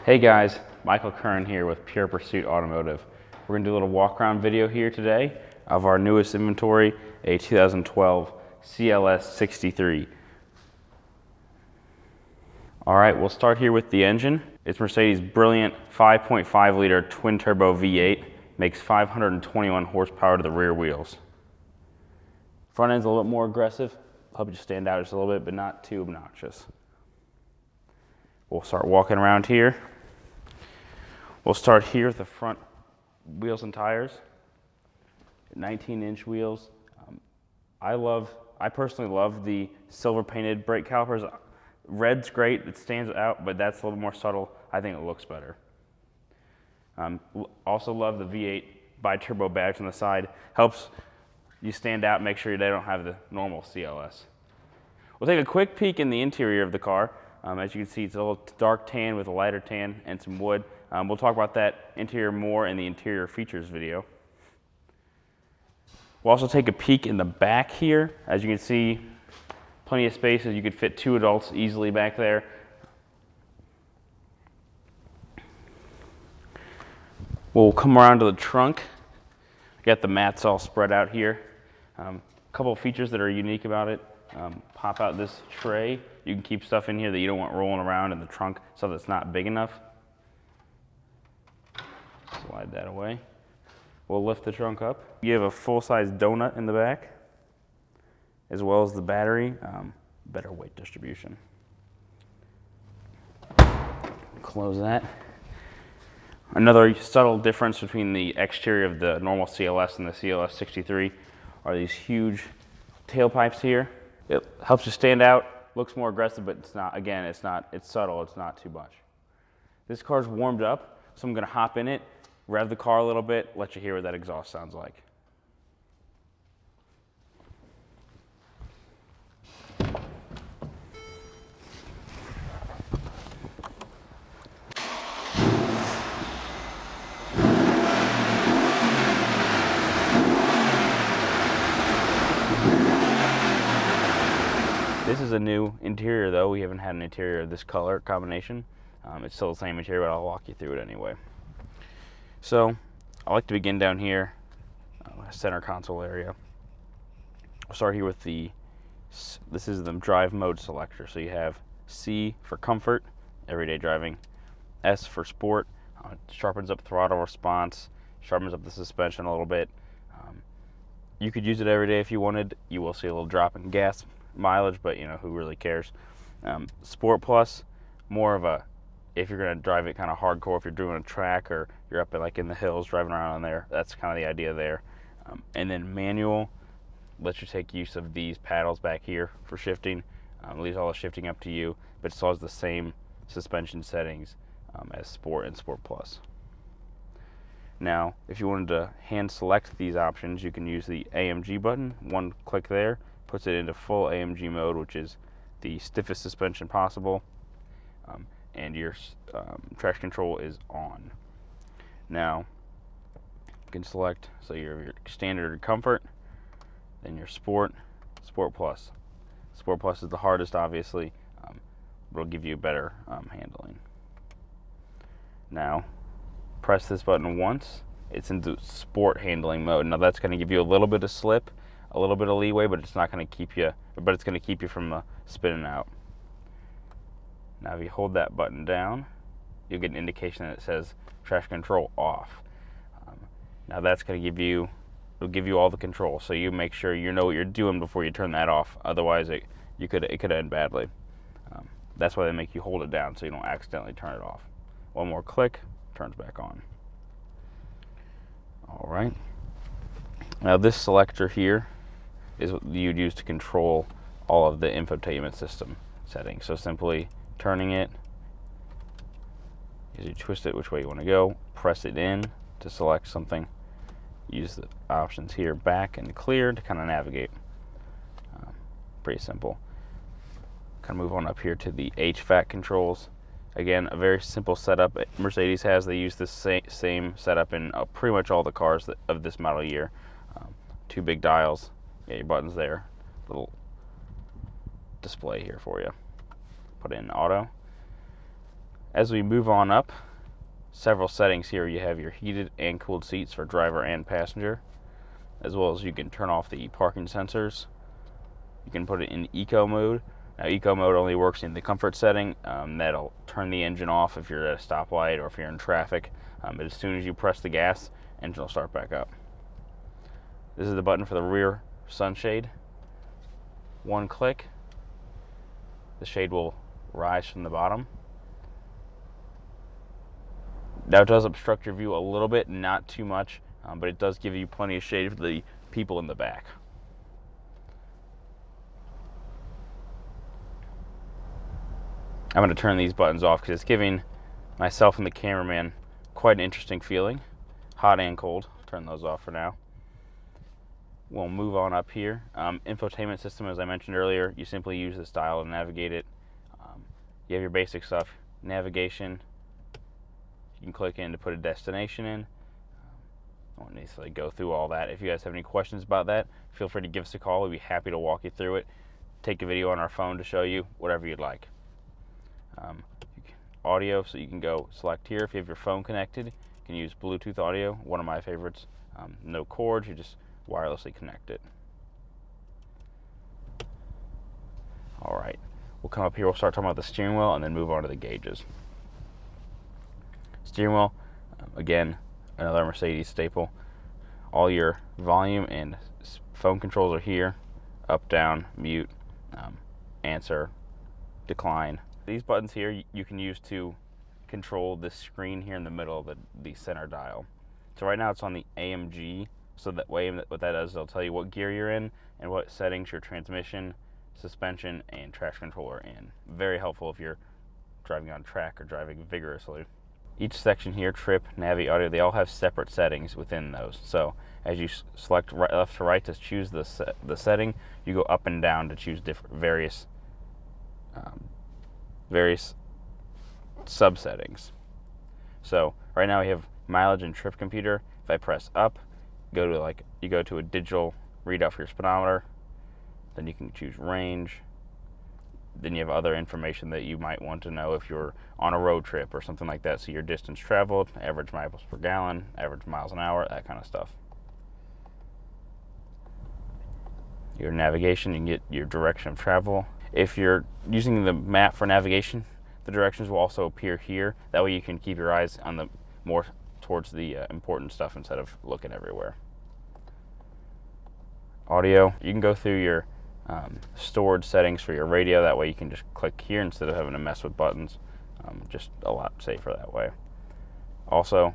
Hey guys, Michael Kern here with Pure Pursuit Automotive. We're going to do a little walk around video here today of our newest inventory, a 2012 CLS63. Alright, we'll start here with the engine. It's Mercedes' brilliant 5.5 liter twin turbo V8, makes 521 horsepower to the rear wheels. Front end's a little bit more aggressive, help you stand out just a little bit, but not too obnoxious. We'll start walking around here. We'll start here with the front wheels and tires. 19-inch wheels. I personally love the silver painted brake calipers. Red's great, it stands out, but that's a little more subtle. I think it looks better. Also love the V8 bi-turbo badge on the side. Helps you stand out, make sure they don't have the normal CLS. We'll take a quick peek in the interior of the car. As you can see, it's a little dark tan with a lighter tan and some wood. We'll talk about that interior more in the interior features video. We'll also take a peek in the back here. As you can see, plenty of spaces. You could fit 2 adults easily back there. We'll come around to the trunk. Got the mats all spread out here. A couple of features that are unique about it. Pop out this tray. You can keep stuff in here that you don't want rolling around in the trunk, stuff that's not big enough. Slide that away. We'll lift the trunk up. You have a full-size donut in the back, as well as the battery, better weight distribution. Close that. Another subtle difference between the exterior of the normal CLS and the CLS63 are these huge tailpipes here. It helps you stand out, looks more aggressive, but it's not, again, it's subtle, it's not too much. This car's warmed up, so I'm gonna hop in it, rev the car a little bit, let you hear what that exhaust sounds like. This is a new interior though. We haven't had an interior of this color combination. It's still the same interior, but I'll walk you through it anyway. So I like to begin down here, center console area. I'll start here with this is the drive mode selector. So you have C for comfort, everyday driving, S for sport, sharpens up throttle response, sharpens up the suspension a little bit. You could use it every day if you wanted. You will see a little drop in gas mileage, but you know, who really cares? Sport Plus, more of a, if you're going to drive it kind of hardcore, if you're doing a track or you're up in the hills driving around on there, that's kind of the idea there. And then manual lets you take use of these paddles back here for shifting. Leaves all the shifting up to you, but it still has the same suspension settings as Sport and Sport Plus. Now, if you wanted to hand select these options, you can use the AMG button. One click there puts it into full AMG mode, which is the stiffest suspension possible, and your traction control is on. Now, you can select, so your standard comfort, then your sport, Sport Plus. Sport Plus is the hardest, obviously, but it'll give you better handling. Now, press this button once, it's into sport handling mode. Now that's going to give you a little bit of slip, a little bit of leeway, but it's not going to keep you, but it's going to keep you from spinning out. Now if you hold that button down, you'll get an indication that it says traction control off. Now that's going to it'll give you all the control, so you make sure you know what you're doing before you turn that off. Otherwise it could end badly. That's why they make you hold it down so you don't accidentally turn it off. One more click, turns back on. All right. Now this selector here is what you'd use to control all of the infotainment system settings. So simply turning it, as you twist it which way you want to go, press it in to select something. Use the options here, back and clear, to kind of navigate. Pretty simple. Kind of move on up here to the HVAC controls. Again, a very simple setup Mercedes has. They use this same setup in pretty much all the cars of this model year. 2 big dials, your buttons there, little display here for you. Put in auto. As we move on up, several settings here. You have your heated and cooled seats for driver and passenger, as well as you can turn off the parking sensors. You can put it in eco mode. Now, eco mode only works in the comfort setting. That'll turn the engine off if you're at a stoplight or if you're in traffic. But as soon as you press the gas, engine will start back up. This is the button for the rear sunshade. One click, the shade will rise from the bottom. Now, it does obstruct your view a little bit, not too much, but it does give you plenty of shade for the people in the back. I'm going to turn these buttons off because it's giving myself and the cameraman quite an interesting feeling. Hot and cold. Turn those off for now. We'll move on up here. Infotainment system, as I mentioned earlier, you simply use this dial to navigate it. You have your basic stuff. Navigation. You can click in to put a destination in. I won't necessarily go through all that. If you guys have any questions about that, feel free to give us a call. We'd be happy to walk you through it. Take a video on our phone to show you, whatever you'd like. Audio, so you can go select here. If you have your phone connected, you can use Bluetooth audio, one of my favorites. No cords, you just wirelessly connect it. Alright, we'll come up here, we'll start talking about the steering wheel and then move on to the gauges. Steering wheel, again, another Mercedes staple. All your volume and phone controls are here. Up, down, mute, answer, decline. These buttons here you can use to control this screen here in the middle of the center dial. So right now it's on the AMG, so that way what that does, it'll tell you what gear you're in and what settings your transmission, suspension, and traction control are in. Very helpful if you're driving on track or driving vigorously. Each section here, trip, navi, audio, they all have separate settings within those. So as you select left to right to choose the setting, you go up and down to choose various sub-settings. So right now we have mileage and trip computer. If I press up, you go to a digital readout for your speedometer. Then you can choose range. Then you have other information that you might want to know if you're on a road trip or something like that. So your distance traveled, average miles per gallon, average miles an hour, that kind of stuff. Your navigation, you can get your direction of travel. If you're using the map for navigation, the directions will also appear here. That way you can keep your eyes on the more towards the important stuff instead of looking everywhere. Audio, you can go through your stored settings for your radio. That way you can just click here instead of having to mess with buttons. Just a lot safer that way. Also,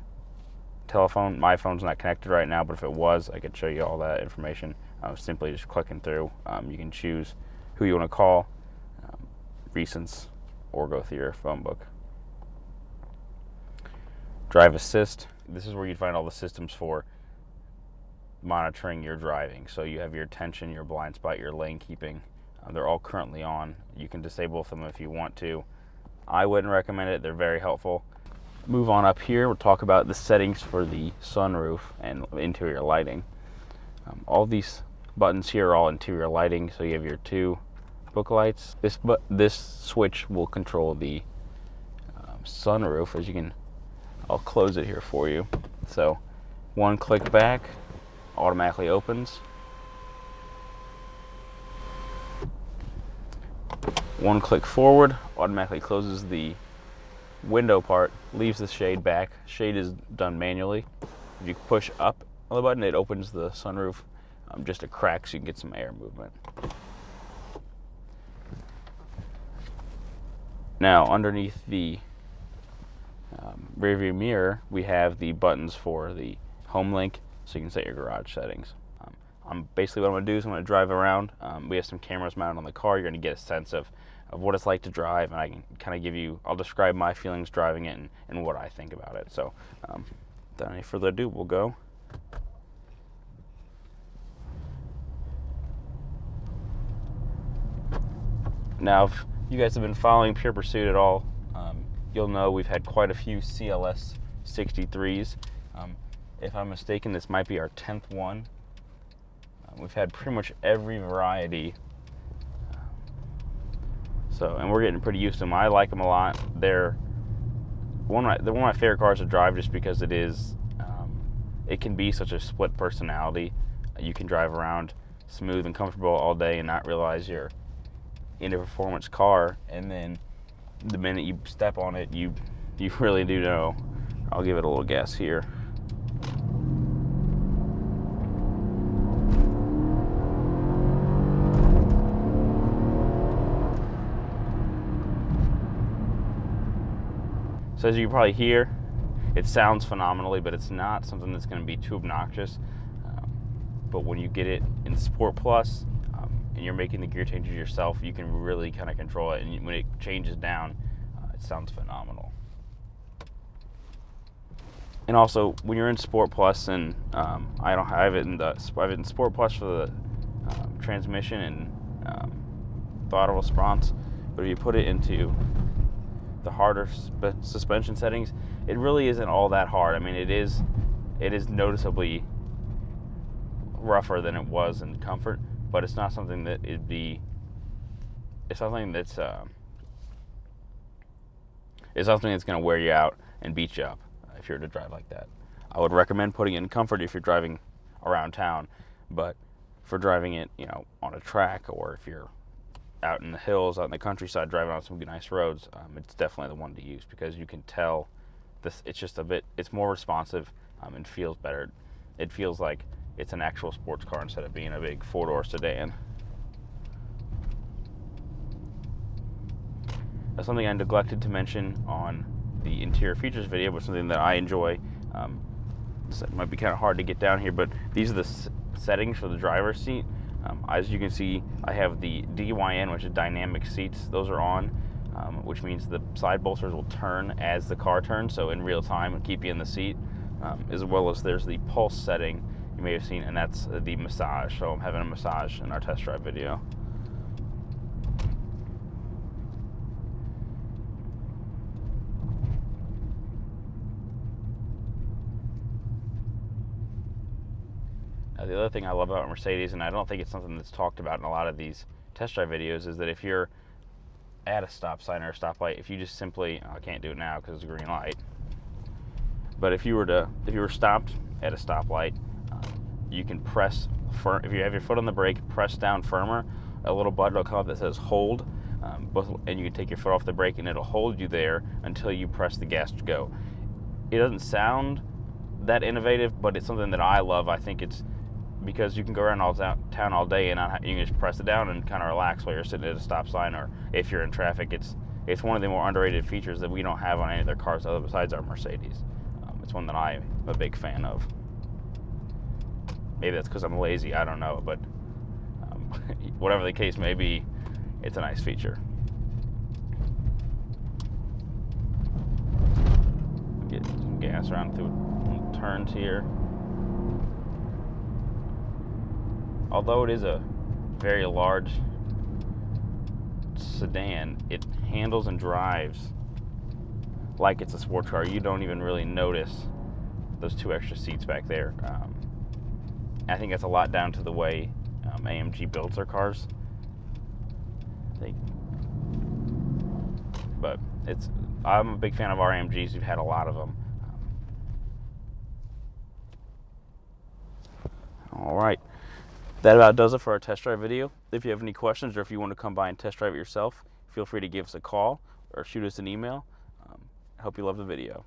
telephone, my phone's not connected right now, but if it was, I could show you all that information. Simply just clicking through. You can choose who you want to call, recents, or go through your phone book. Drive assist, this is where you'd find all the systems for monitoring your driving. So you have your attention, your blind spot, your lane keeping. They're all currently on. You can disable them if you want to. I wouldn't recommend it. They're very helpful. Move on up here, we'll talk about the settings for the sunroof and interior lighting. All these buttons here are all interior lighting. So you have your two book lights. This switch will control the sunroof. As you can, I'll close it here for you. So one click back, automatically opens. One click forward, automatically closes the window part, leaves the shade back. Shade is done manually. If you push up on the button, it opens the sunroof just a crack so you can get some air movement. Now, underneath the rear view mirror, we have the buttons for the home link, so you can set your garage settings. Basically what I'm going to do is I'm going to drive around. We have some cameras mounted on the car. You're going to get a sense of what it's like to drive, and I can kind of give you, I'll describe my feelings driving it and what I think about it. So without any further ado, we'll go. Now, if you guys have been following Pure Pursuit at all, you'll know we've had quite a few CLS63s. If I'm mistaken, this might be our 10th one. We've had pretty much every variety. And we're getting pretty used to them. I like them a lot. They're one of my favorite cars to drive, just because it is, it can be such a split personality. You can drive around smooth and comfortable all day and not realize you're in a performance car, and then the minute you step on it, you really do know. I'll give it a little gas here. So as you can probably hear, it sounds phenomenally, but it's not something that's going to be too obnoxious. But when you get it in Sport Plus, and you're making the gear changes yourself, you can really kind of control it. And when it changes down, it sounds phenomenal. And also, when you're in Sport Plus, and I have it in Sport Plus for the transmission and throttle response. But if you put it into the harder suspension settings, it really isn't all that hard. I mean, it is noticeably rougher than it was in Comfort, but it's not something that it's something that's going to wear you out and beat you up if you're to drive like that. I would recommend putting it in Comfort if you're driving around town, but for driving it, on a track, or if you're out in the hills, out in the countryside, driving on some nice roads, it's definitely the one to use, because you can tell it's more responsive and feels better. It feels like it's an actual sports car instead of being a big four-door sedan. That's something I neglected to mention on the interior features video, but something that I enjoy. So it might be kind of hard to get down here, but these are the settings for the driver's seat. As you can see, I have the DYN, which is dynamic seats. Those are on, which means the side bolsters will turn as the car turns, so in real time and keep you in the seat. As well as there's the pulse setting you may have seen, and that's the massage. So I'm having a massage in our test drive video. Now, the other thing I love about Mercedes, and I don't think it's something that's talked about in a lot of these test drive videos, is that if you're at a stop sign or a stoplight, if you just simply, I can't do it now because it's a green light, but if you were stopped at a stoplight, you can press if you have your foot on the brake, press down firmer, a little button will come up that says hold, and you can take your foot off the brake and it'll hold you there until you press the gas to go. It doesn't sound that innovative, but it's something that I love. I think it's because you can go around town all day and you can just press it down and kind of relax while you're sitting at a stop sign, or if you're in traffic. It's one of the more underrated features that we don't have on any of their cars other besides our Mercedes. It's one that I'm a big fan of. Maybe that's because I'm lazy, I don't know, but whatever the case may be, it's a nice feature. Get some gas around through turns here. Although it is a very large sedan, it handles and drives like it's a sports car. You don't even really notice those two extra seats back there. I think that's a lot down to the way AMG builds their cars. But I'm a big fan of our AMGs. We've had a lot of them. All right. That about does it for our test drive video. If you have any questions, or if you want to come by and test drive it yourself, feel free to give us a call or shoot us an email. I hope you love the video.